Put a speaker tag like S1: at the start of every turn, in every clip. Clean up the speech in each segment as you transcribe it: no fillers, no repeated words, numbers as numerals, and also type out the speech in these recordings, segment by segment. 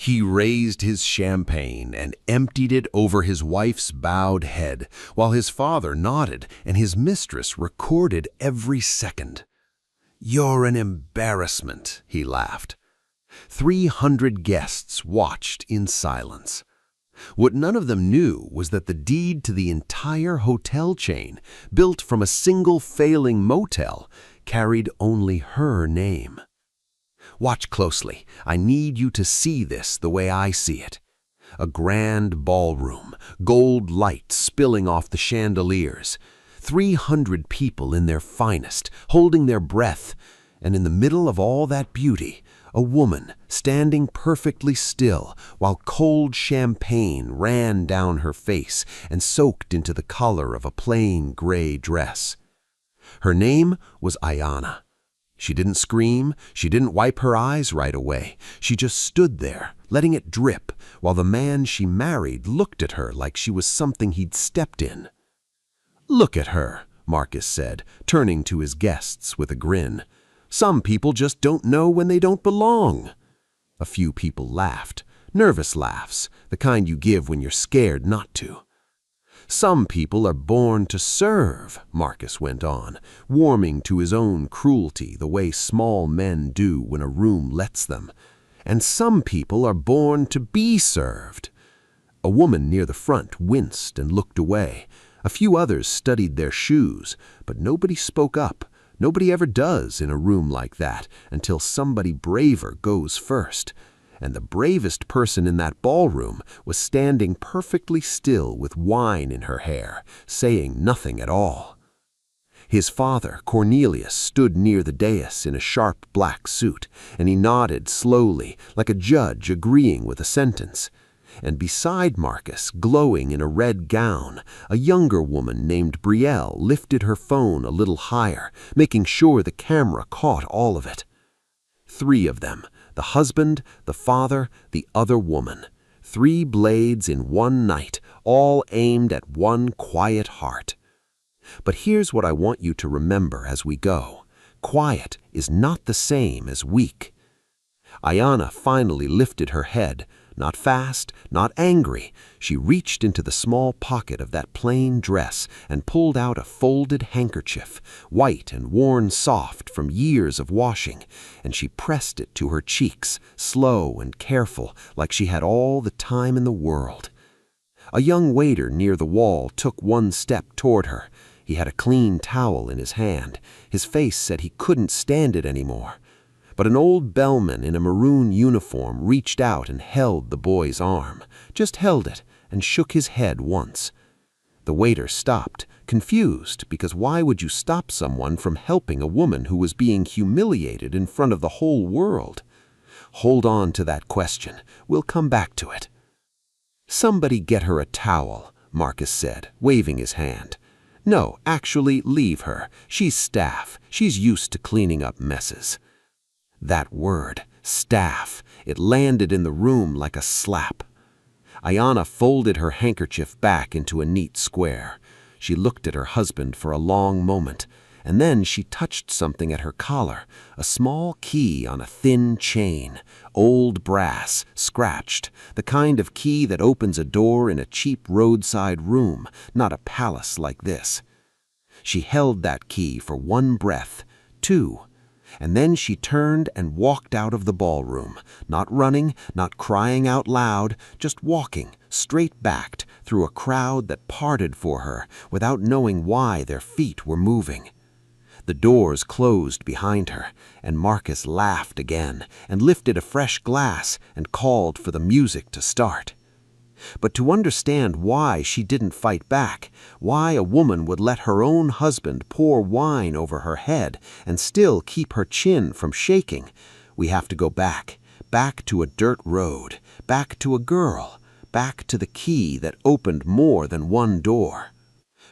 S1: He raised his champagne and emptied it over his wife's bowed head, while his father nodded and his mistress recorded every second. "You're an embarrassment," he laughed. 300 guests watched in silence. What none of them knew was that the deed to the entire hotel chain, built from a single failing motel, carried only her name. Watch closely. I need you to see this the way I see it. A grand ballroom, gold light spilling off the chandeliers, 300 people in their finest, holding their breath, and in the middle of all that beauty, a woman standing perfectly still while cold champagne ran down her face and soaked into the color of a plain gray dress. Her name was Ayana. She didn't scream, she didn't wipe her eyes right away. She just stood there, letting it drip, while the man she married looked at her like she was something he'd stepped in. "Look at her," Marcus said, turning to his guests with a grin. "Some people just don't know when they don't belong." A few people laughed, nervous laughs, the kind you give when you're scared not to. "Some people are born to serve," Marcus went on, warming to his own cruelty the way small men do when a room lets them. "And some people are born to be served." A woman near the front winced and looked away. A few others studied their shoes, but nobody spoke up. Nobody ever does in a room like that until somebody braver goes first. And the bravest person in that ballroom was standing perfectly still with wine in her hair, saying nothing at all. His father, Cornelius, stood near the dais in a sharp black suit, and he nodded slowly, like a judge agreeing with a sentence. And beside Marcus, glowing in a red gown, a younger woman named Brielle lifted her phone a little higher, making sure the camera caught all of it. 3 of them, the husband, the father, the other woman. 3 blades in one night, all aimed at one quiet heart. But here's what I want you to remember as we go. Quiet is not the same as weak. Ayana finally lifted her head. Not fast, not angry, she reached into the small pocket of that plain dress and pulled out a folded handkerchief, white and worn soft from years of washing, and she pressed it to her cheeks, slow and careful, like she had all the time in the world. A young waiter near the wall took one step toward her. He had a clean towel in his hand. His face said he couldn't stand it anymore. But an old bellman in a maroon uniform reached out and held the boy's arm, just held it, and shook his head once. The waiter stopped, confused, because why would you stop someone from helping a woman who was being humiliated in front of the whole world? Hold on to that question. We'll come back to it. "Somebody get her a towel," Marcus said, waving his hand. "No, actually, leave her. She's staff. She's used to cleaning up messes." That word, staff, it landed in the room like a slap. Ayana folded her handkerchief back into a neat square. She looked at her husband for a long moment, and then she touched something at her collar, a small key on a thin chain, old brass, scratched, the kind of key that opens a door in a cheap roadside room, not a palace like this. She held that key for one breath, 2, and then she turned and walked out of the ballroom, not running, not crying out loud, just walking, straight-backed, through a crowd that parted for her without knowing why their feet were moving. The doors closed behind her, and Marcus laughed again and lifted a fresh glass and called for the music to start. But to understand why she didn't fight back, why a woman would let her own husband pour wine over her head and still keep her chin from shaking, we have to go back to a dirt road, back to a girl, back to the key that opened more than one door.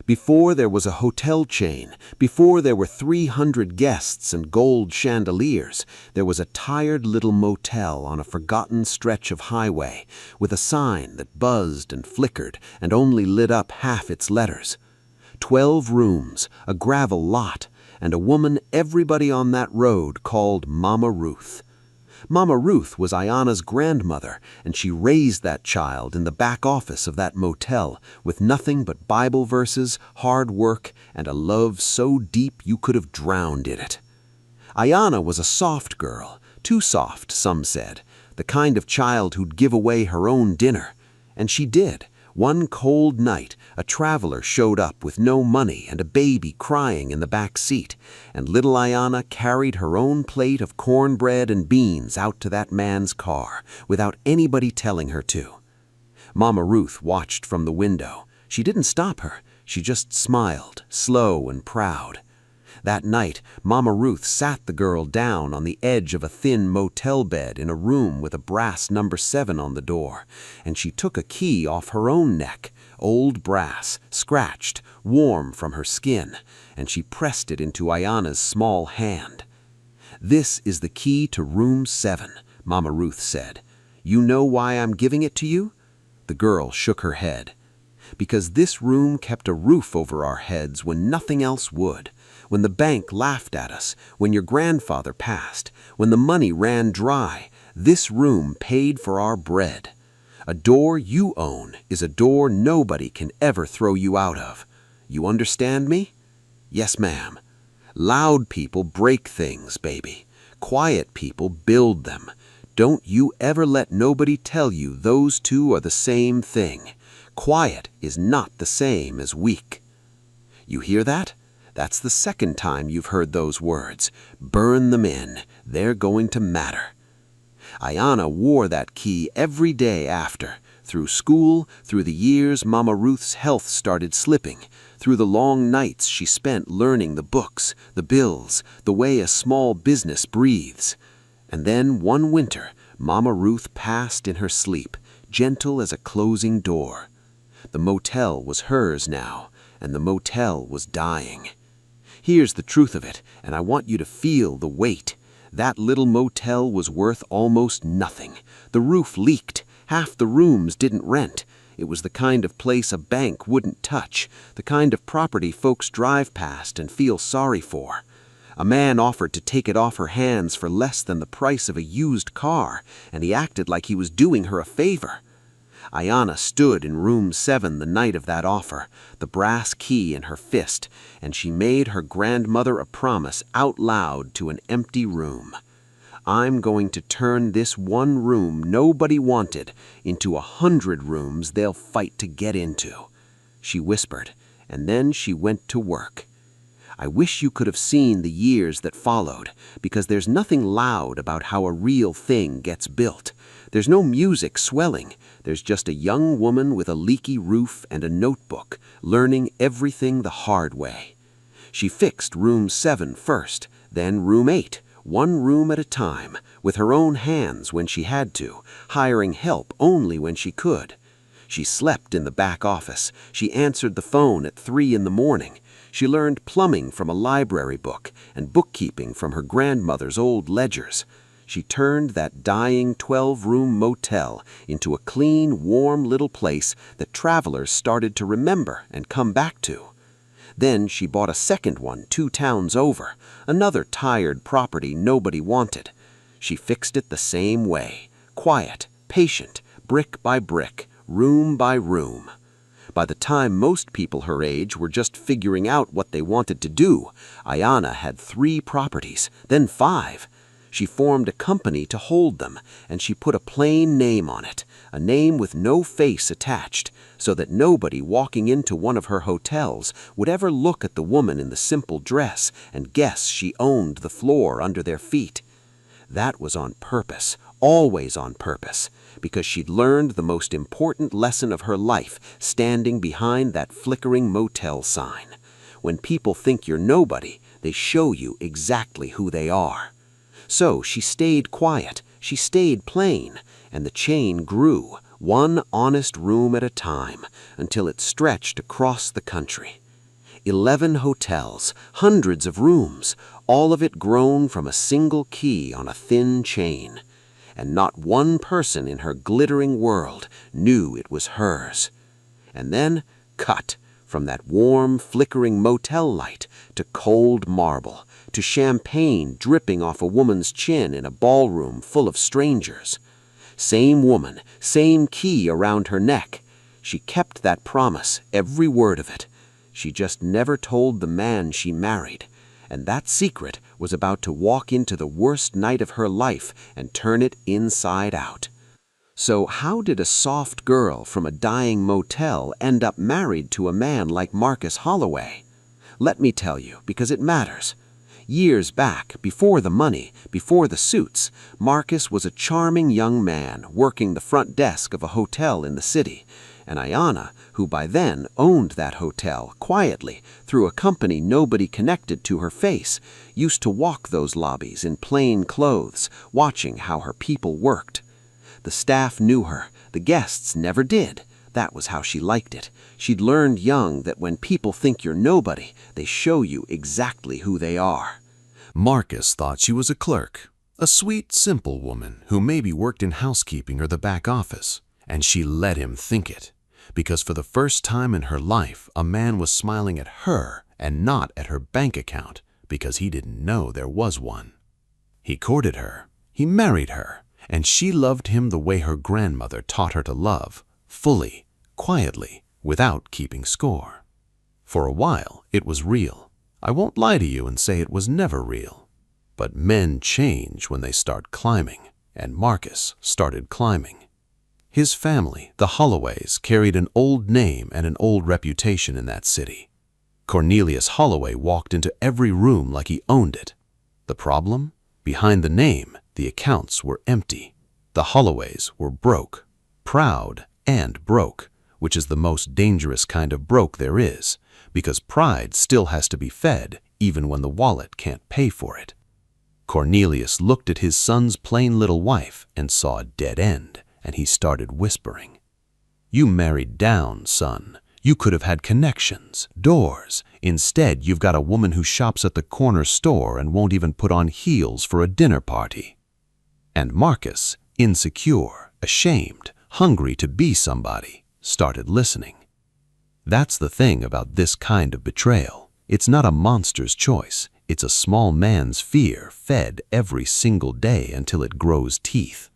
S1: Before there was a hotel chain, before there were 300 guests and gold chandeliers, there was a tired little motel on a forgotten stretch of highway, with a sign that buzzed and flickered and only lit up half its letters. 12 rooms, a gravel lot, and a woman everybody on that road called Mama Ruth. Mama Ruth was Ayana's grandmother, and she raised that child in the back office of that motel with nothing but Bible verses, hard work, and a love so deep you could have drowned in it. Ayana was a soft girl, too soft, some said, the kind of child who'd give away her own dinner. And she did. One cold night, a traveler showed up with no money and a baby crying in the back seat, and little Ayana carried her own plate of cornbread and beans out to that man's car, without anybody telling her to. Mama Ruth watched from the window. She didn't stop her. She just smiled, slow and proud. That night, Mama Ruth sat the girl down on the edge of a thin motel bed in a room with a brass number 7 on the door, and she took a key off her own neck, old brass, scratched, warm from her skin, and she pressed it into Ayana's small hand. "This is the key to room 7, Mama Ruth said. "You know why I'm giving it to you?" The girl shook her head. "Because this room kept a roof over our heads when nothing else would. When the bank laughed at us, when your grandfather passed, when the money ran dry, this room paid for our bread. A door you own is a door nobody can ever throw you out of. You understand me?" "Yes, ma'am." "Loud people break things, baby. Quiet people build them. Don't you ever let nobody tell you those two are the same thing. Quiet is not the same as weak. You hear that? That's the second time you've heard those words. Burn them in. They're going to matter." Ayana wore that key every day after. Through school, through the years Mama Ruth's health started slipping, through the long nights she spent learning the books, the bills, the way a small business breathes. And then one winter, Mama Ruth passed in her sleep, gentle as a closing door. The motel was hers now, and the motel was dying. Here's the truth of it, and I want you to feel the weight. That little motel was worth almost nothing. The roof leaked. Half the rooms didn't rent. It was the kind of place a bank wouldn't touch, the kind of property folks drive past and feel sorry for. A man offered to take it off her hands for less than the price of a used car, and he acted like he was doing her a favor. Ayana stood in room 7 the night of that offer, the brass key in her fist, and she made her grandmother a promise out loud to an empty room. "I'm going to turn this one room nobody wanted into 100 rooms they'll fight to get into," she whispered, and then she went to work. I wish you could have seen the years that followed, because there's nothing loud about how a real thing gets built. There's no music swelling. There's just a young woman with a leaky roof and a notebook, learning everything the hard way. She fixed room 7 first, then room 8, one room at a time, with her own hands when she had to, hiring help only when she could. She slept in the back office. She answered the phone at 3 in the morning. She learned plumbing from a library book and bookkeeping from her grandmother's old ledgers. She turned that dying 12-room motel into a clean, warm little place that travelers started to remember and come back to. Then she bought a second one 2 towns over, another tired property nobody wanted. She fixed it the same way, quiet, patient, brick by brick, room by room. By the time most people her age were just figuring out what they wanted to do, Ayana had 3 properties, then 5. She formed a company to hold them, and she put a plain name on it, a name with no face attached, so that nobody walking into one of her hotels would ever look at the woman in the simple dress and guess she owned the floor under their feet. That was on purpose, always on purpose, because she'd learned the most important lesson of her life standing behind that flickering motel sign. When people think you're nobody, they show you exactly who they are. So she stayed quiet, she stayed plain, and the chain grew, one honest room at a time, until it stretched across the country. 11 hotels, hundreds of rooms, all of it grown from a single key on a thin chain. And not one person in her glittering world knew it was hers. And then, cut from that warm, flickering motel light to cold marble, to
S2: to champagne dripping off a woman's chin in a ballroom full of strangers. Same woman, same key around her neck. She kept that promise, every word of it. She just never told the man she married, and that secret was about to walk into the worst night of her life and turn it inside out. So how did a soft girl from a dying motel end up married to a man like Marcus Holloway? Let me tell you, because it matters. Years back, before the money, before the suits, Marcus was a charming young man working the front desk of a hotel in the city, and Ayanna, who by then owned that hotel quietly through a company nobody connected to her face, used to walk those lobbies in plain clothes, watching how her people worked. The staff knew her, the guests never did. That was how she liked it. She'd learned young that when people think you're nobody, they show you exactly who they are.
S1: Marcus thought she was a clerk, a sweet, simple woman who maybe worked in housekeeping or the back office, and she let him think it. Because for the first time in her life, a man was smiling at her and not at her bank account because he didn't know there was one. He courted her, he married her, and she loved him the way her grandmother taught her to love, fully, quietly, without keeping score. For a while, it was real. I won't lie to you and say it was never real. But men change when they start climbing, and Marcus started climbing. His family, the Holloways, carried an old name and an old reputation in that city. Cornelius Holloway walked into every room like he owned it. The problem? Behind the name, the accounts were empty. The Holloways were broke, proud and broke, which is the most dangerous kind of broke there is, because pride still has to be fed even when the wallet can't pay for it. Cornelius looked at his son's plain little wife and saw a dead end, and he started whispering. You married down, son. You could have had connections, doors. Instead, you've got a woman who shops at the corner store and won't even put on heels for a dinner party. And Marcus, insecure, ashamed, hungry to be somebody, started listening. That's the thing about this kind of betrayal. It's not a monster's choice. It's a small man's fear fed every single day until it grows teeth.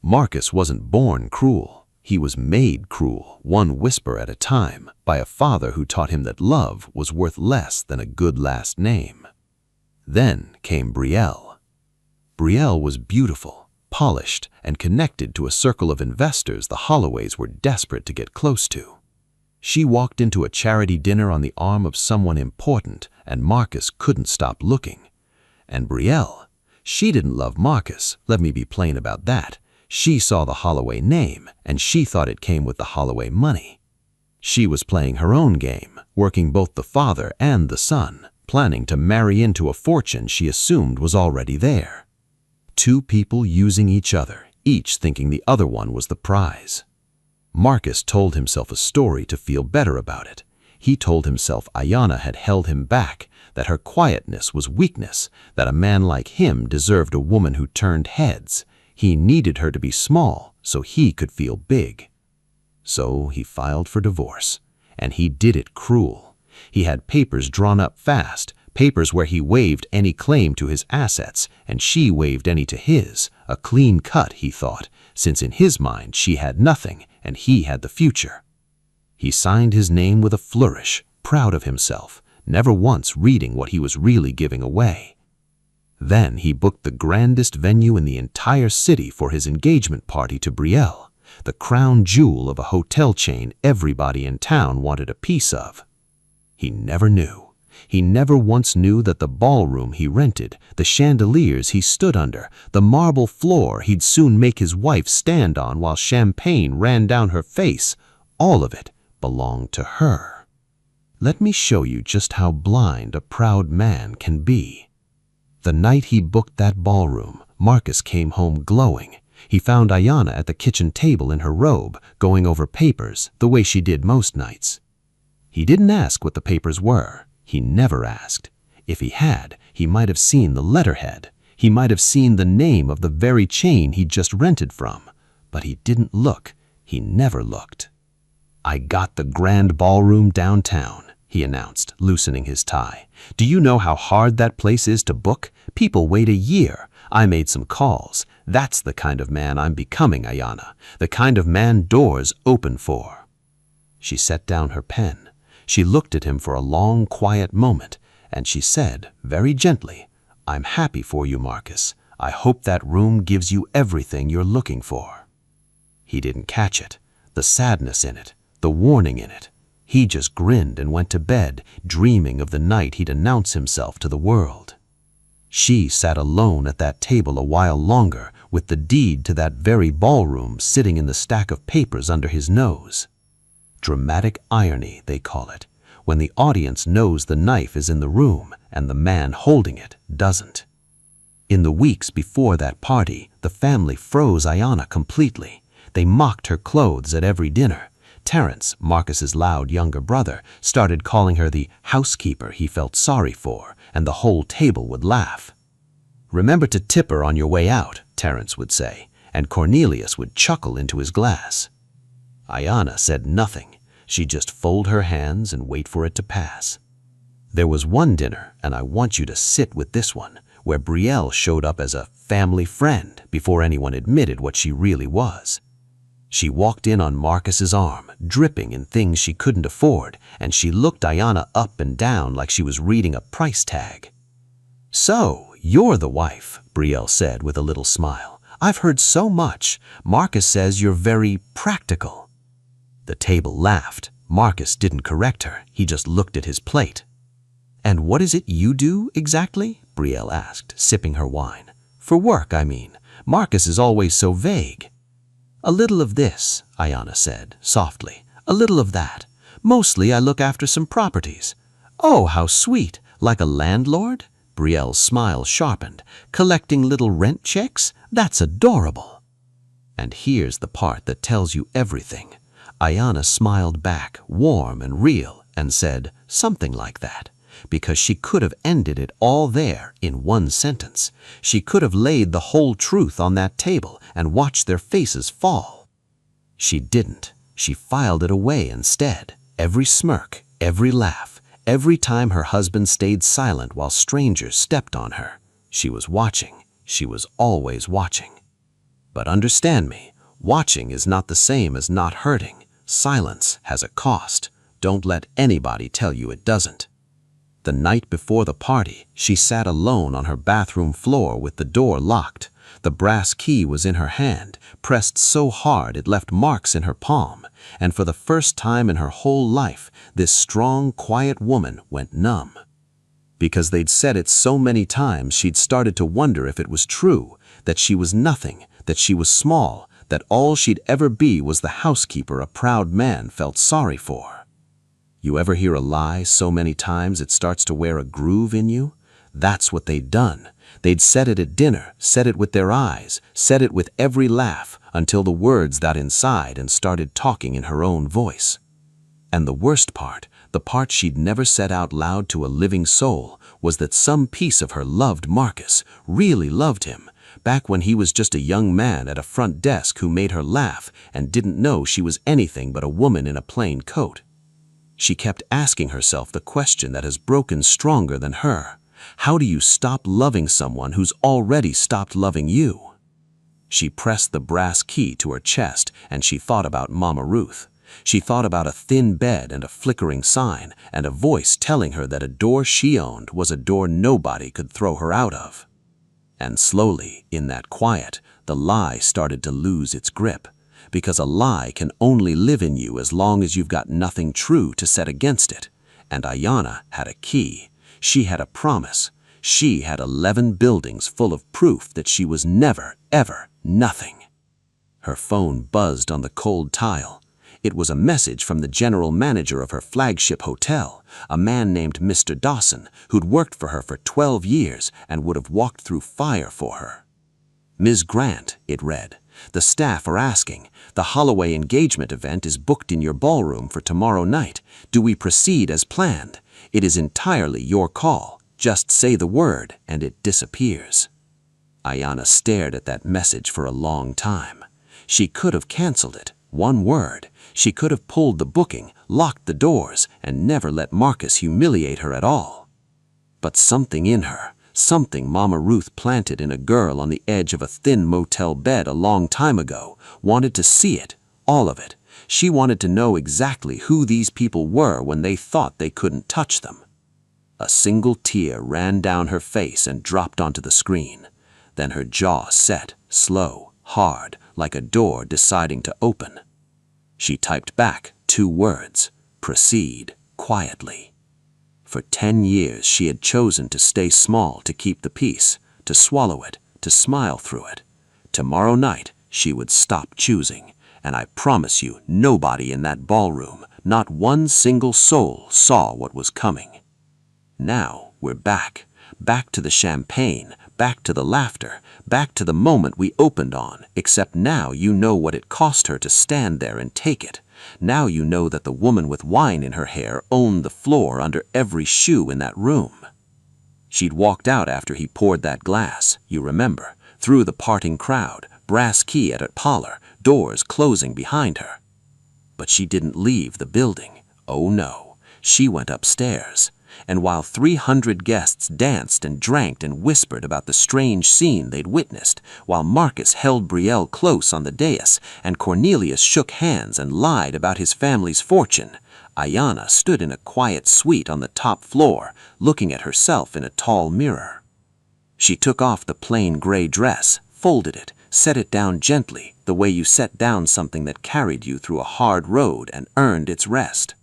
S1: Marcus wasn't born cruel. He was made cruel, one whisper at a time, by a father who taught him that love was worth less than a good last name. Then came Brielle. Brielle was beautiful, polished, and connected to a circle of investors the Holloways were desperate to get close to. She walked into a charity dinner on the arm of someone important, and Marcus couldn't stop looking. And Brielle, she didn't love Marcus, let me be plain about that. She saw the Holloway name, and she thought it came with the Holloway money. She was playing her own game, working both the father and the son, planning to marry into a fortune she assumed was already there. Two people using each other, each thinking the other one was the prize. Marcus told himself a story to feel better about it. He told himself Ayanna had held him back, that her quietness was weakness, that a man like him deserved a woman who turned heads. He needed her to be small so he could feel big. So he filed for divorce, and he did it cruel. He had papers drawn up fast, papers where he waived any claim to his assets, and she waived any to his, a clean cut, he thought, since in his mind she had nothing and he had the future. He signed his name with a flourish, proud of himself, never once reading what he was really giving away. Then he booked the grandest venue in the entire city for his engagement party to Brielle, the crown jewel of a hotel chain everybody in town wanted a piece of. He never knew. He never once knew that the ballroom he rented, the chandeliers he stood under, the marble floor he'd soon make his wife stand on while champagne ran down her face, all of it belonged to her. Let me show you just how blind a proud man can be. The night he booked that ballroom, Marcus came home glowing. He found Ayanna at the kitchen table in her robe, going over papers the way she did most nights. He didn't ask what the papers were. He never asked. If he had, he might have seen the letterhead. He might have seen the name of the very chain he'd just rented from. But he didn't look. He never looked. I got the grand ballroom downtown.
S3: he announced, loosening his tie. "Do you know how hard that place is to book? People wait a year. I made some calls. That's the kind of man I'm becoming, Ayanna. The kind of man doors open for." She set down her pen. She looked at him for a long, quiet moment, and she said, very gently, "I'm happy for you, Marcus. I hope that room gives you everything you're looking for." He didn't catch it, the sadness in it, the warning in it. He just grinned and went to bed, dreaming of the night he'd announce himself to the world. She sat alone at that table a while longer, with the deed to that very ballroom sitting in the stack of papers under his nose. Dramatic irony, they call it, when the audience knows the knife is in the room and the man holding it doesn't. In the weeks before that party, the family froze Ayanna completely. They mocked her clothes at every dinner. Terence, Marcus's loud younger brother, started calling her the housekeeper he felt sorry for, and the whole table would laugh. "Remember to tip her on your way out," Terence would say, and Cornelius would chuckle into his glass. Ayanna said nothing. She'd just fold her hands and wait for it to pass. There was one dinner, and I want you to sit with this one, where Brielle showed up as a family friend before anyone admitted what she really was. She walked in on Marcus's arm, dripping in things she couldn't afford, and she looked Ayanna up and down like she was reading a price tag. "So, you're the wife," Brielle said with a little smile. "I've heard so much. Marcus says you're very practical." The table laughed. Marcus didn't correct her. He just looked at his plate. "And what is it you do, exactly?" Brielle asked, sipping her wine. "For work, I mean. Marcus is always so vague." "A little of this," Ayanna said, softly. "A little of that. Mostly I look after some properties." "Oh, how sweet! Like a landlord?" Brielle's smile sharpened. "Collecting little rent checks? That's adorable." And here's the part that tells you everything. Ayanna smiled back, warm and real, and said something like that. Because she could have ended it all there in one sentence. She could have laid the whole truth on that table and watched their faces fall. She didn't. She filed it away instead. Every smirk, every laugh, every time her husband stayed silent while strangers stepped on her. She was watching. She was always watching. But understand me, watching is not the same as not hurting. Silence has a cost. Don't let anybody tell you it doesn't. The night before the party, she sat alone on her bathroom floor with the door locked. The brass key was in her hand, pressed so hard it left marks in her palm, and for the first time in her whole life, this strong, quiet woman went numb. Because they'd said it so many times, she'd started to wonder if it was true, that she was nothing, that she was small, that all she'd ever be was the housekeeper a proud man felt sorry for. You ever hear a lie so many times it starts to wear a groove in you? That's what they'd done. They'd said it at dinner, said it with their eyes, said it with every laugh, until the words got inside and started talking in her own voice. And the worst part, the part she'd never said out loud to a living soul, was that some piece of her loved Marcus, really loved him, back when he was just a young man at a front desk who made her laugh and didn't know she was anything but a woman in a plain coat. She kept asking herself the question that has broken stronger than her. How do you stop loving someone who's already stopped loving you? She pressed the brass key to her chest and she thought about Mama Ruth. She thought about a thin bed and a flickering sign and a voice telling her that a door she owned was a door nobody could throw her out of. And slowly, in that quiet, the lie started to lose its grip. Because a lie can only live in you as long as you've got nothing true to set against it. And Ayanna had a key. She had a promise. She had 11 buildings full of proof that she was never, ever nothing. Her phone buzzed on the cold tile. It was a message from the general manager of her flagship hotel, a man named Mr. Dawson, who'd worked for her for 12 years and would have walked through fire for her. "Ms. Grant," it read, "the staff are asking. The Holloway engagement event is booked in your ballroom for tomorrow night. Do we proceed as planned? It is entirely your call. Just say the word and it disappears." Ayanna stared at that message for a long time. She could have canceled it,
S2: One word. She could have pulled the booking, locked the doors, and never let Marcus humiliate her at all. But something in her, something Mama Ruth planted in a girl on the edge of a thin motel bed a long time ago, wanted to see it, all of it. She wanted to know exactly who these people were when they thought they couldn't touch them. A single tear ran down her face and dropped onto the screen. Then her jaw set, slow, hard, like a door deciding to open. She typed back 2 words, proceed, quietly. For 10 years she had chosen to stay small to keep the peace, to swallow it, to smile through it. Tomorrow night she would stop choosing, and I promise you nobody in that ballroom, not one single soul, saw what was coming. Now we're back to the champagne, back to the laughter, back to the moment we opened on, except now you know what it cost her to stand there and take it. Now you know that the woman with wine in her hair owned the floor under every shoe in that room. She'd walked out after he poured that glass, you remember, through the parting crowd, brass key at a parlor, doors closing behind her. But she didn't leave the building. Oh no, she went upstairs. And while 300 guests danced and drank and whispered about the strange scene they'd witnessed, while Marcus held Brielle close on the dais and Cornelius shook hands and lied about his family's fortune, Ayanna stood in a quiet suite on the top floor, looking at herself in a tall mirror. She took off the plain gray dress, folded it, set it down gently, the way you set down something that carried you through a hard road and earned its rest.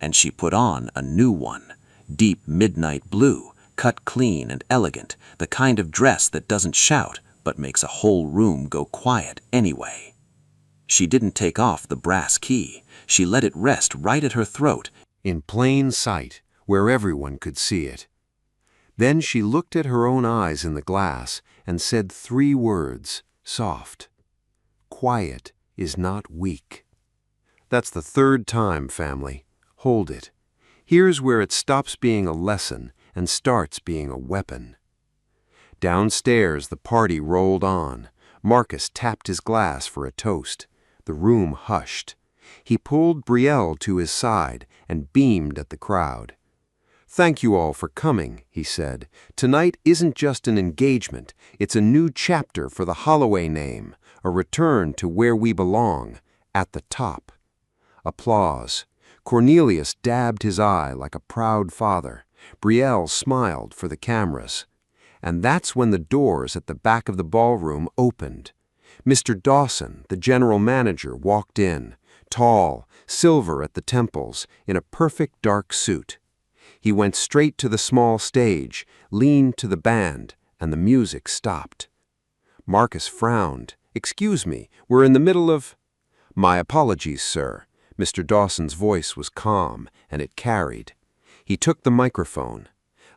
S2: And she put on a new one. Deep midnight blue, cut clean and elegant, the kind of dress that doesn't shout but makes a whole room go quiet anyway. She didn't take off the brass key. She let it rest right at her throat,
S1: in plain sight, where everyone could see it. Then she looked at her own eyes in the glass and said 3 words, soft. Quiet is not weak. That's the 3rd time, family. Hold it. Here's where it stops being a lesson and starts being a weapon. Downstairs, the party rolled on. Marcus tapped his glass for a toast. The room hushed. He pulled Brielle to his side and beamed at the crowd. "Thank you all for coming," he said. "Tonight isn't just an engagement. It's a new chapter for the Holloway name, a return to where we belong, at the top." Applause. Cornelius dabbed his eye like a proud father. Brielle smiled for the cameras. And that's when the doors at the back of the ballroom opened. Mr. Dawson, the general manager, walked in, tall, silver at the temples, in a perfect dark suit. He went straight to the small stage, leaned to the band, and the music stopped. Marcus frowned. "Excuse me, we're in the middle of—" "My apologies, sir." Mr. Dawson's voice was calm, and it carried. He took the microphone.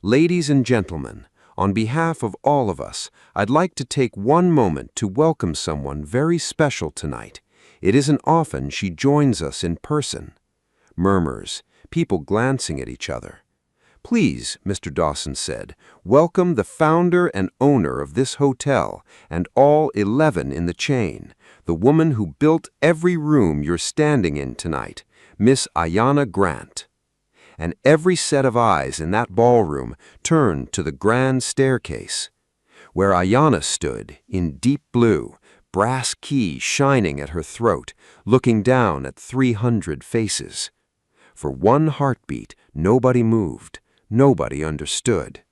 S1: "Ladies and gentlemen, on behalf of all of us, I'd like to take one moment to welcome someone very special tonight. It isn't often she joins us in person." Murmurs, people glancing at each other. "Please," Mr. Dawson said, "welcome the founder and owner of this hotel and all 11 in the chain, the woman who built every room you're standing in tonight, Miss Ayanna Grant." And every set of eyes in that ballroom turned to the grand staircase, where Ayanna stood in deep blue, brass key shining at her throat, looking down at 300 faces. For one heartbeat, nobody moved, nobody understood.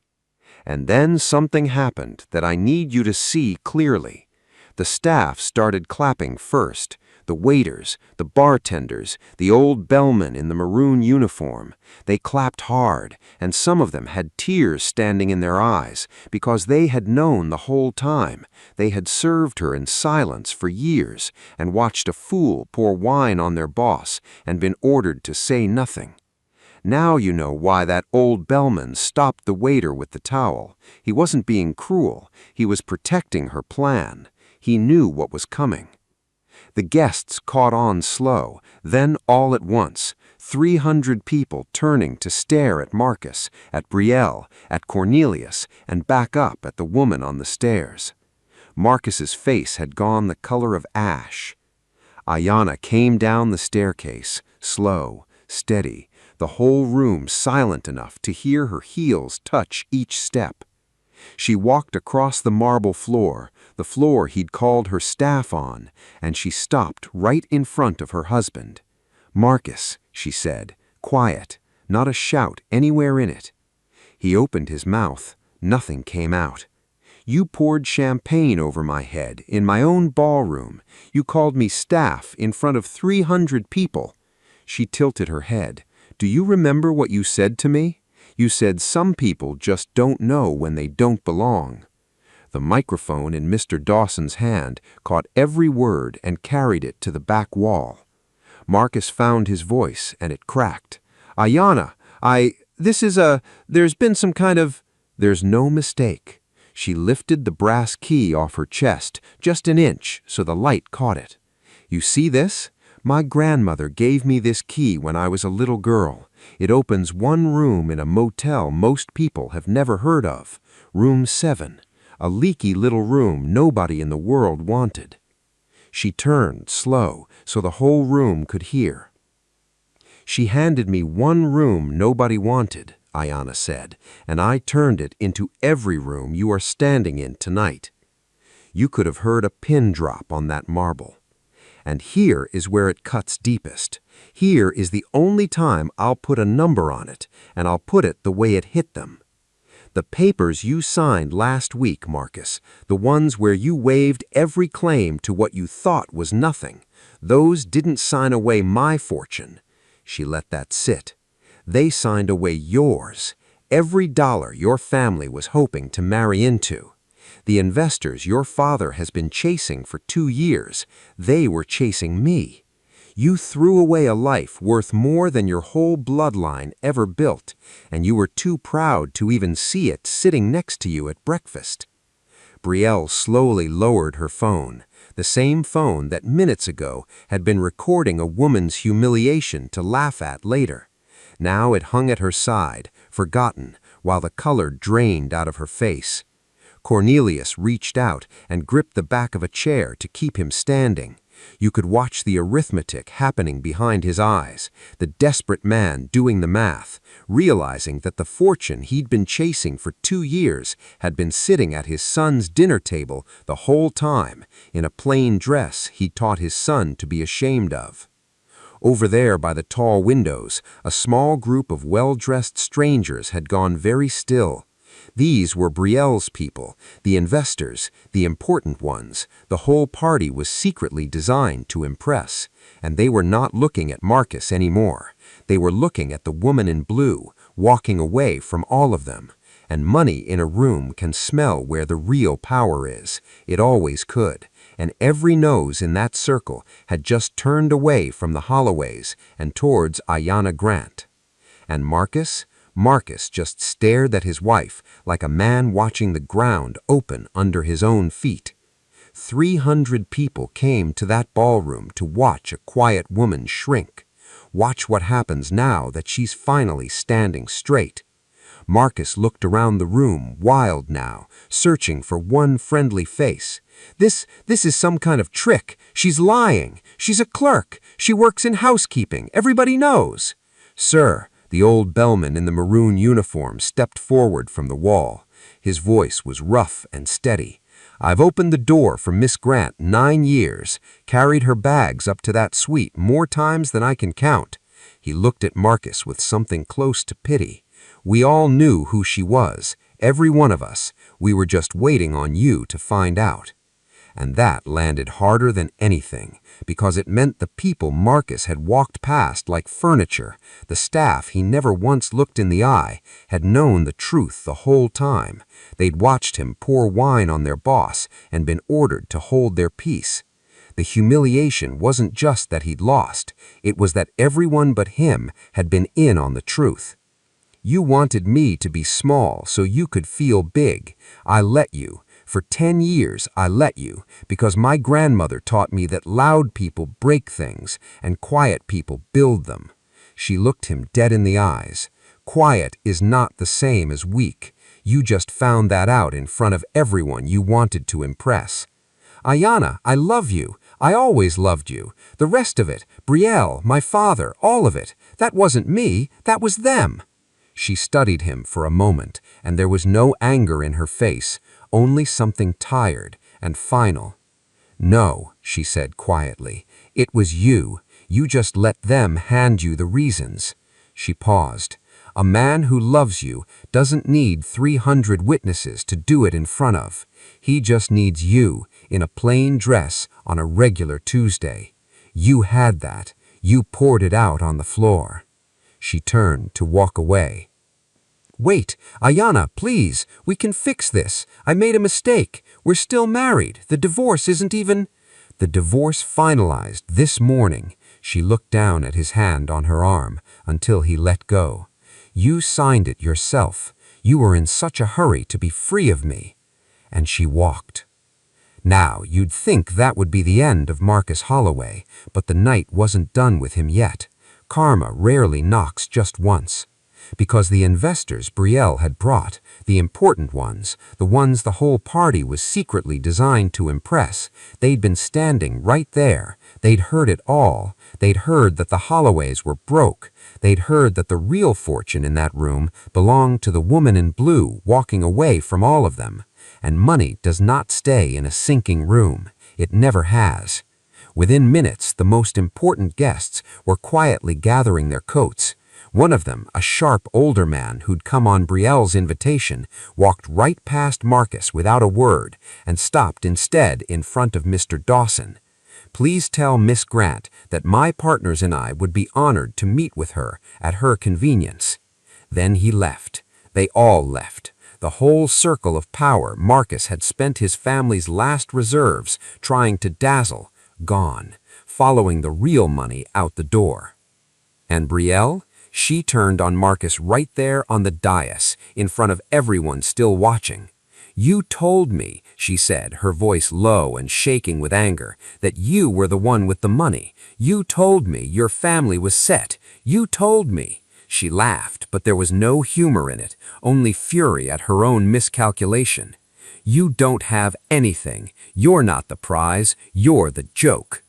S1: And then something happened that I need you to see clearly. The staff started clapping first, the waiters, the bartenders, the old bellman in the maroon uniform. They clapped hard, and some of them had tears standing in their eyes because they had known the whole time. They had served her in silence for years and watched a fool pour wine on their boss and been ordered to say nothing. Now you know why that old bellman stopped the waiter with the towel. He wasn't being cruel. He was protecting her plan. He knew what was coming. The guests caught on slow, then all at once, 300 people turning to stare at Marcus, at Brielle, at Cornelius, and back up at the woman on the stairs. Marcus's face had gone the color of ash.
S4: Ayanna came down the staircase, slow, steady, the whole room silent enough to hear her heels touch each step. She walked across the marble floor, the floor he'd called her staff on, and she stopped right in front of her husband. "Marcus," she said, quiet, not a shout anywhere in it. He opened his mouth. Nothing came out. "You poured champagne over my head in my own ballroom. You called me staff in front of 300 people." She tilted her head. "Do you remember what you said to me? You said some people just don't know when they don't belong." The microphone in Mr. Dawson's hand caught every word and carried it to the back wall. Marcus found his voice, and it cracked. "Ayanna, there's been some kind of—" "There's no mistake." She lifted the brass key off her chest, just an inch, so the light caught it. "You see this? My grandmother gave me this key when I was a little girl. It opens one room in a motel most people have never heard of, room 7, a leaky little room nobody in the world wanted." She turned, slow, so the whole room could hear. "She handed me one room nobody wanted," Ayanna said, "and I turned it into every room you are standing in tonight." You could have heard a pin drop on that marble. And here is where it cuts deepest. Here is the only time I'll put a number on it, and I'll put it the way it hit them. The papers you signed last week, Marcus, the ones where you waived every claim to what you thought was nothing, those didn't sign away my fortune. She let that sit. They signed away yours, every dollar your family was hoping to marry into. The investors your father has been chasing for 2 years, they were chasing me. You threw away a life worth more than your whole bloodline ever built, and you were too proud to even see it sitting next to you at breakfast. Brielle slowly lowered her phone, the same phone that minutes ago had been recording a woman's humiliation to laugh at later. Now it hung at her side, forgotten, while the color drained out of her face. Cornelius reached out and gripped the back of a chair to keep him standing. You could watch the arithmetic happening behind his eyes, the desperate man doing the math, realizing that the fortune he'd been chasing for 2 years had been sitting at his son's dinner table the whole time, in a plain dress he'd taught his son to be ashamed of. Over there by the tall windows, a small group of well-dressed strangers had gone very still. These were Brielle's people, the investors, the important ones. The whole party was secretly designed to impress, and they were not looking at Marcus anymore. They were looking at the woman in blue, walking away from all of them. And money in a room can smell where the real power is. It always could. And every nose in that circle had just turned away from the Holloways and towards Ayanna Grant. And Marcus just stared at his wife like a man watching the ground open under his own feet. 300 people came to that ballroom to watch a quiet woman shrink. Watch what happens now that she's finally standing straight. Marcus looked around the room, wild now, searching for one friendly face. This is some kind of trick. She's lying. She's a clerk. She works in housekeeping. Everybody knows. "Sir," the old bellman in the maroon uniform stepped forward from the wall. His voice was rough and steady. "I've opened the door for Miss Grant 9 years, carried her bags up to that suite more times than I can count." He looked at Marcus with something close to pity. "We all knew who she was, every one of us. We were just waiting on you to find out." And that landed harder than anything, because it meant the people Marcus had walked past like furniture, the staff he never once looked in the eye, had known the truth the whole time. They'd watched him pour wine on their boss and been ordered to hold their peace. The humiliation wasn't just that he'd lost, it was that everyone but him had been in on the truth. "You wanted me to be small so you could feel big. I let you. For 10 years, I let you, because my grandmother taught me that loud people break things and quiet people build them." She looked him dead in the eyes. "Quiet is not the same as weak. You just found that out in front of everyone you wanted to impress." "Ayanna, I love you. I always loved you. The rest of it, Brielle, my father, all of it, that wasn't me, that was them." She studied him for a moment, and there was no anger in her face, only something tired and final. "No," she said quietly, "it was you. You just let them hand you the reasons." She paused. "A man who loves you doesn't need 300 witnesses to do it in front of. He just needs you in a plain dress on a regular Tuesday. You had that. You poured it out on the floor." She turned to walk away. "Wait, Ayanna, please. We can fix this. I made a mistake. We're still married. The divorce isn't even—" "The divorce finalized this morning." She looked down at his hand on her arm until he let go. "You signed it yourself. You were in such a hurry to be free of me." And she walked. Now, you'd think that would be the end of Marcus Holloway, but the night wasn't done with him yet. Karma rarely knocks just once. Because the investors Brielle had brought, the important ones, the ones the whole party was secretly designed to impress, they'd been standing right there. They'd heard it all. They'd heard that the Holloways were broke. They'd heard that the real fortune in that room belonged to the woman in blue walking away from all of them. And money does not stay in a sinking room. It never has. Within minutes, the most important guests were quietly gathering their coats. One of them, a sharp older man who'd come on Brielle's invitation, walked right past Marcus without a word and stopped instead in front of Mr. Dawson. "Please tell Miss Grant that my partners and I would be honored to meet with her at her convenience." Then he left. They all left. The whole circle of power Marcus had spent his family's last reserves trying to dazzle, gone, following the real money out the door. And Brielle? She turned on Marcus right there on the dais, in front of everyone still watching. "You told me," she said, her voice low and shaking with anger, "that you were the one with the money. You told me your family was set. You told me." She laughed, but there was no humor in it, only fury at her own miscalculation. "You don't have anything. You're not the prize. You're the joke."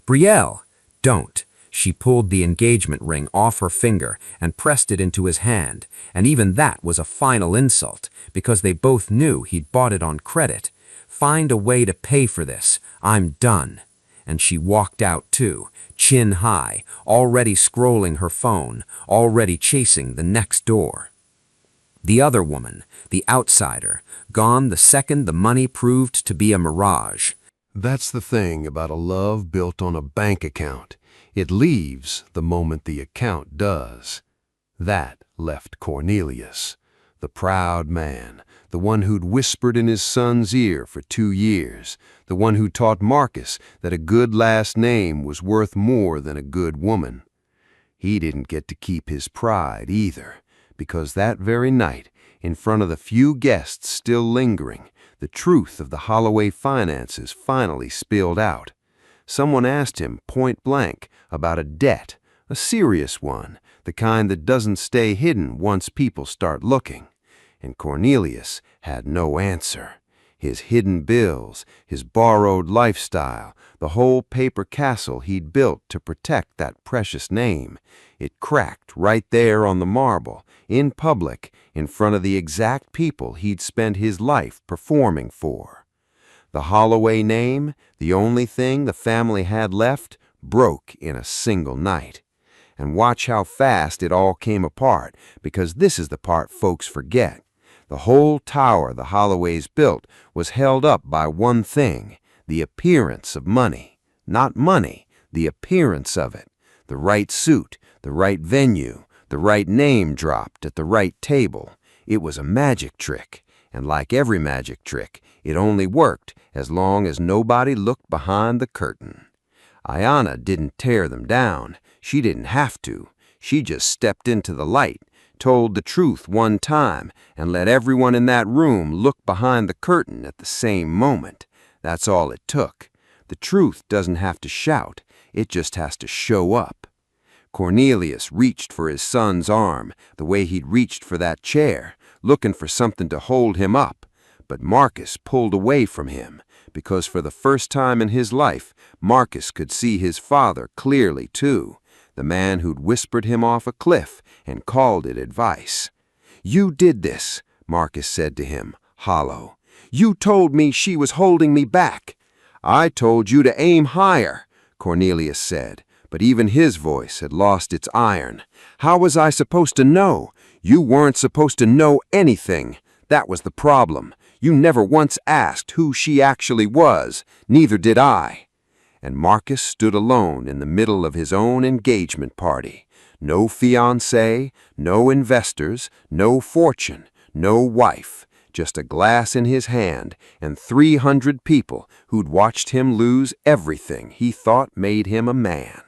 S4: "Brielle, don't." She pulled the engagement ring off her finger and pressed it into his hand, and even that was a final insult, because they both knew he'd bought it on credit. "Find a way to pay for this. I'm done." And she walked out too, chin high, already scrolling her phone, already chasing the next door. The other woman, the outsider, gone the second the money proved to be a mirage.
S1: That's the thing about a love built on a bank account. It leaves the moment the account does. That left Cornelius, the proud man, the one who'd whispered in his son's ear for 2 years, the one who taught Marcus that a good last name was worth more than a good woman. He didn't get to keep his pride either, because that very night, in front of the few guests still lingering, the truth of the Holloway finances finally spilled out. Someone asked him point blank about a debt, a serious one, the kind that doesn't stay hidden once people start looking. And Cornelius had no answer. His hidden bills, his borrowed lifestyle, the whole paper castle he'd built to protect that precious name, it cracked right there on the marble, in public, in front of the exact people he'd spent his life performing for. The Holloway name, the only thing the family had left, broke in a single night. And watch how fast it all came apart, because this is the part folks forget. The whole tower the Holloways built was held up by one thing, the appearance of money. Not money, the appearance of it. The right suit, the right venue, the right name dropped at the right table. It was a magic trick, and like every magic trick, it only worked as long as nobody looked behind the curtain. Ayanna didn't tear them down. She didn't have to. She just stepped into the light, told the truth one time, and let everyone in that room look behind the curtain at the same moment. That's all it took. The truth doesn't have to shout. It just has to show up. Cornelius reached for his son's arm, the way he'd reached for that chair, looking for something to hold him up. But Marcus pulled away from him,
S4: because for the first time in his life, Marcus could see his father clearly too, the man who'd whispered him off a cliff and called it advice. "You did this," Marcus said to him, hollow. "You told me she was holding me back." "I told you to aim higher," Cornelius said, but even his voice had lost its iron. "How was I supposed to know? You weren't supposed to know anything. That was the problem. You never once asked who she actually was. Neither did I." And Marcus stood alone in the middle of his own engagement party. No fiancé, no investors, no fortune, no wife. Just a glass in his hand and 300 people who'd watched him lose everything he thought made him a man.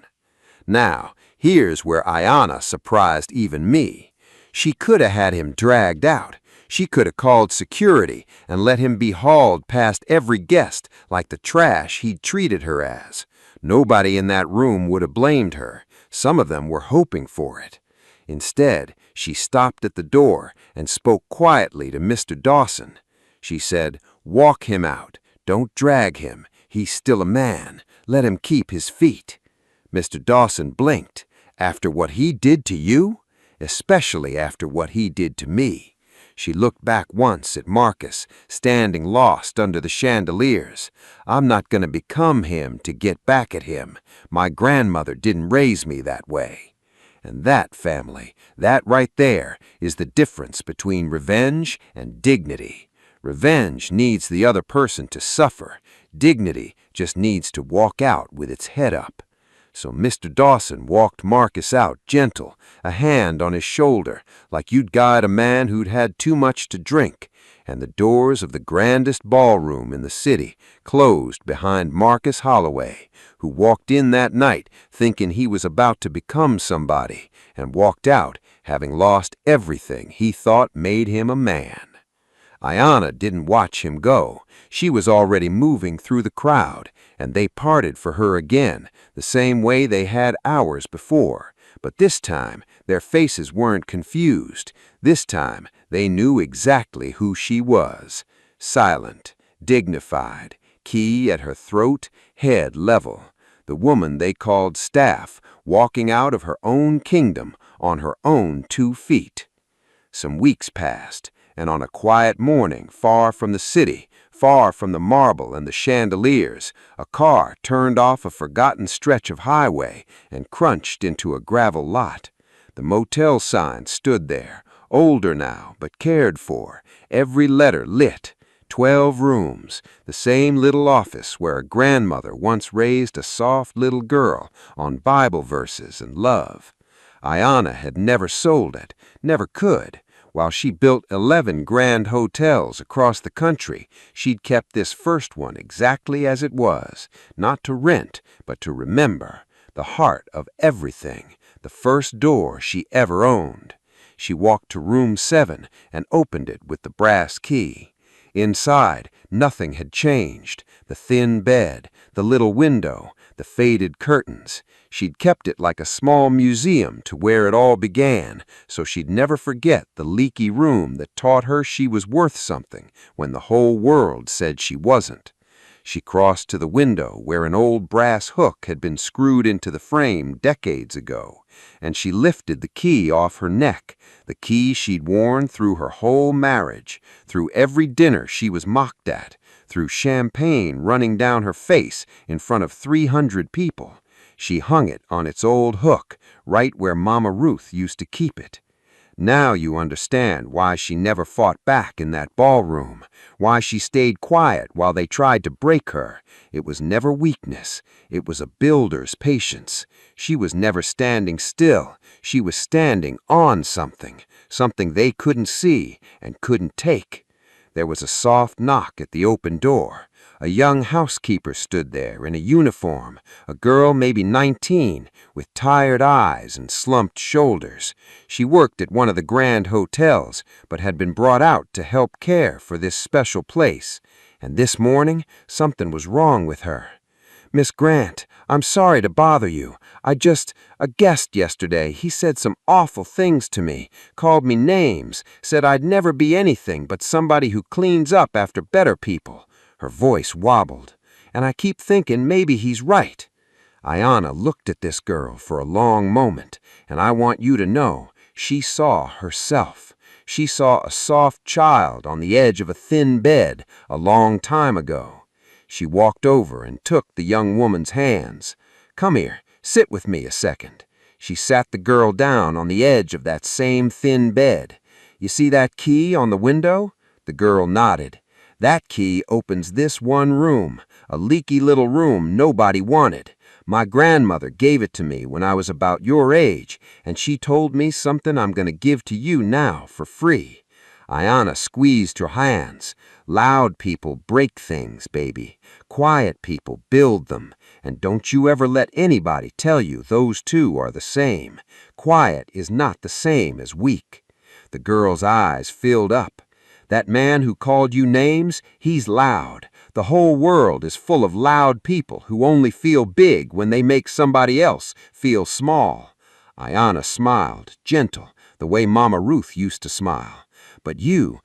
S4: Now, here's where Ayanna surprised even me. She could have had him dragged out. She could have called security and let him be hauled past every guest like the trash he'd treated her as. Nobody in that room would have blamed her. Some of them were hoping for it. Instead, she stopped at the door and spoke quietly to Mr. Dawson. She said, "Walk him out. Don't drag him. He's still a man. Let him keep his feet." Mr. Dawson blinked. "After what he did to you? Especially after what he did to me." She looked back once at Marcus, standing lost under the chandeliers. "I'm not going to become him to get back at him. My grandmother didn't raise me that way." And that, family, that right there is the difference between revenge and dignity. Revenge needs the other person to suffer. Dignity just needs to walk out with its head up. So Mr. Dawson walked Marcus out gentle, a hand on his shoulder, like you'd guide a man who'd had too much to drink, and the doors of the grandest ballroom in the city closed behind Marcus Holloway, who walked in that night thinking he was about to become somebody, and walked out having lost everything he thought made him a man. Ayanna didn't watch him go. She was already moving through the crowd, and they parted for her again, the same way they had hours before. But this time, their faces weren't confused. This time, they knew exactly who she was. Silent, dignified, key at her throat, head level. The woman they called Staff, walking out of her own kingdom on her own 2 feet. Some weeks passed, and on a quiet morning, far from the city, far from the marble and the chandeliers, a car turned off a forgotten stretch of highway and crunched into a gravel lot. The motel sign stood there, older now, but cared for, every letter lit. 12 rooms, the same little office where a grandmother once raised a soft little girl on Bible verses and love. Ayanna had never sold it, never could. While she built 11 grand hotels across the country, she'd kept this first one exactly as it was, not to rent, but to remember, the heart of everything, the first door she ever owned. She walked to room 7 and opened it with the brass key. Inside, nothing had changed. The thin bed, the little window, the faded curtains. She'd kept it like a small museum to where it all began, so she'd never forget the leaky room that taught her she was worth something when the whole world said she wasn't. She crossed to the window where an old brass hook had been screwed into the frame decades ago, and she lifted the key off her neck, the key she'd worn through her whole marriage, through every dinner she was mocked at, through champagne running down her face in front of 300 people. She hung it on its old hook, right where Mama Ruth used to keep it. Now you understand why she never fought back in that ballroom, why she stayed quiet while they tried to break her. It was never weakness. It was a builder's patience. She was never standing still. She was standing on something, something they couldn't see and couldn't take. There was a soft knock at the open door. A young housekeeper stood there in a uniform, a girl maybe 19, with tired eyes and slumped shoulders. She worked at one of the grand hotels, but had been brought out to help care for this special place. And this morning, something was wrong with her. "Miss Grant, I'm sorry to bother you. A guest yesterday, he said some awful things to me, called me names, said I'd never be anything but somebody who cleans up after better people." Her voice wobbled, and I keep thinking maybe he's right. Ayanna looked at this girl for a long moment, and I want you to know she saw herself. She saw a soft child on the edge of a thin bed a long time ago. She walked over and took the young woman's hands. "Come here, sit with me a second." She sat the girl down on the edge of that same thin bed. "You see that key on the window?" The girl nodded. "That key opens this one room, a leaky little room nobody wanted. My grandmother gave it to me when I was about your age, and she told me something I'm going to give to you now for free." Ayanna squeezed her hands. "Loud people break things, baby. Quiet people build them. And don't you ever let anybody tell you those two are the same. Quiet is not the same as weak." The girl's eyes filled up. "That man who called you names, he's loud. The whole world is full of loud people who only feel big when they make somebody else feel small." Ayanna smiled, gentle, the way Mama Ruth used to smile. "But you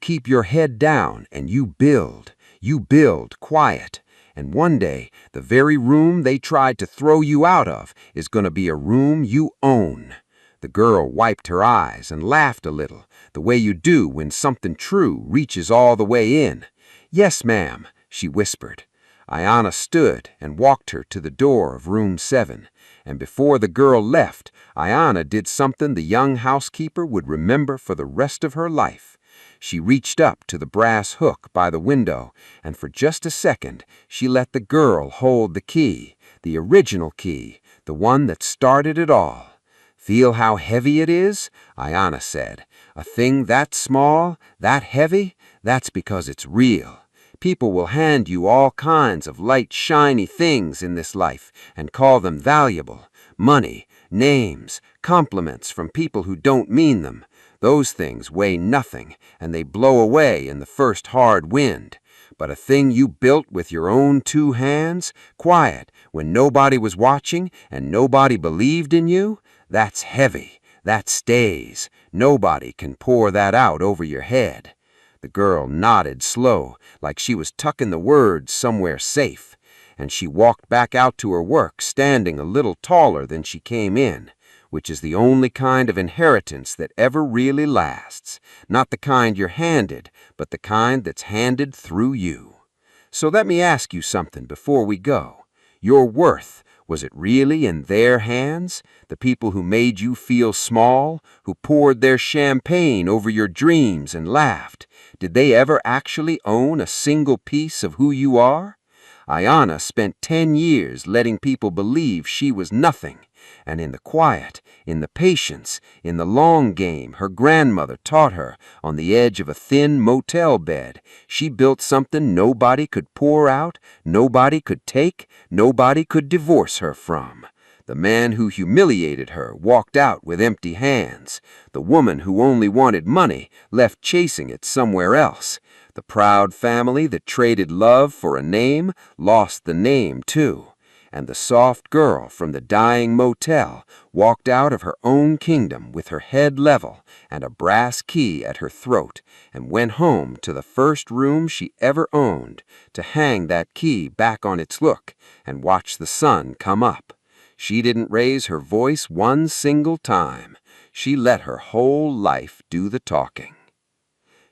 S4: keep your head down and you build. You build quiet. And one day, the very room they tried to throw you out of is going to be a room you own." The girl wiped her eyes and laughed a little, the way you do when something true reaches all the way in. "Yes, ma'am," she whispered. Ayanna stood and walked her to the door of room 7, and before the girl left, Ayanna did something the young housekeeper would remember for the rest of her life. She reached up to the brass hook by the window, and for just a second she let the girl hold the key, the original key, the one that started it all. "Feel how heavy it is?" Ayanna said. "A thing that small, that heavy, that's because it's real. People will hand you all kinds of light, shiny things in this life and call them valuable. Money, names, compliments from people who don't mean them. Those things weigh nothing, and they blow away in the first hard wind. But a thing you built with your own 2 hands, quiet, when nobody was watching and nobody believed in you, that's heavy. That stays. Nobody can pour that out over your head." The girl nodded slow, like she was tucking the words somewhere safe, and she walked back out to her work standing a little taller than she came in, which is the only kind of inheritance that ever really lasts. Not the kind you're handed, but the kind that's handed through you. So let me ask you something before we go. Your worth, was it really in their hands? The people who made you feel small, who poured their champagne over your dreams and laughed, did they ever actually own a single piece of who you are? Ayanna spent 10 years letting people believe she was nothing, and in the quiet, in the patience, in the long game her grandmother taught her on the edge of a thin motel bed, she built something nobody could pour out, nobody could take, nobody could divorce her from. The man who humiliated her walked out with empty hands. The woman who only wanted money left chasing it somewhere else. The proud family that traded love for a name lost the name too. And the soft girl from the dying motel walked out of her own kingdom with her head level and a brass key at her throat, and went home to the first room she ever owned to hang that key back on its hook and watch the sun come up. She didn't raise her voice one single time. She let her whole life do the talking.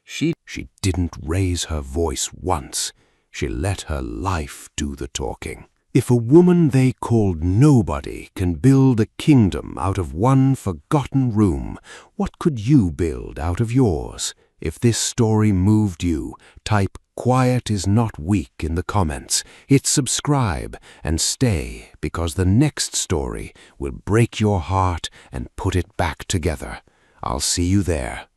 S1: She didn't raise her voice once. She let her life do the talking. If a woman they called nobody can build a kingdom out of one forgotten room, what could you build out of yours? If this story moved you, type "Quiet is not weak" in the comments. Hit subscribe and stay, because the next story will break your heart and put it back together. I'll see you there.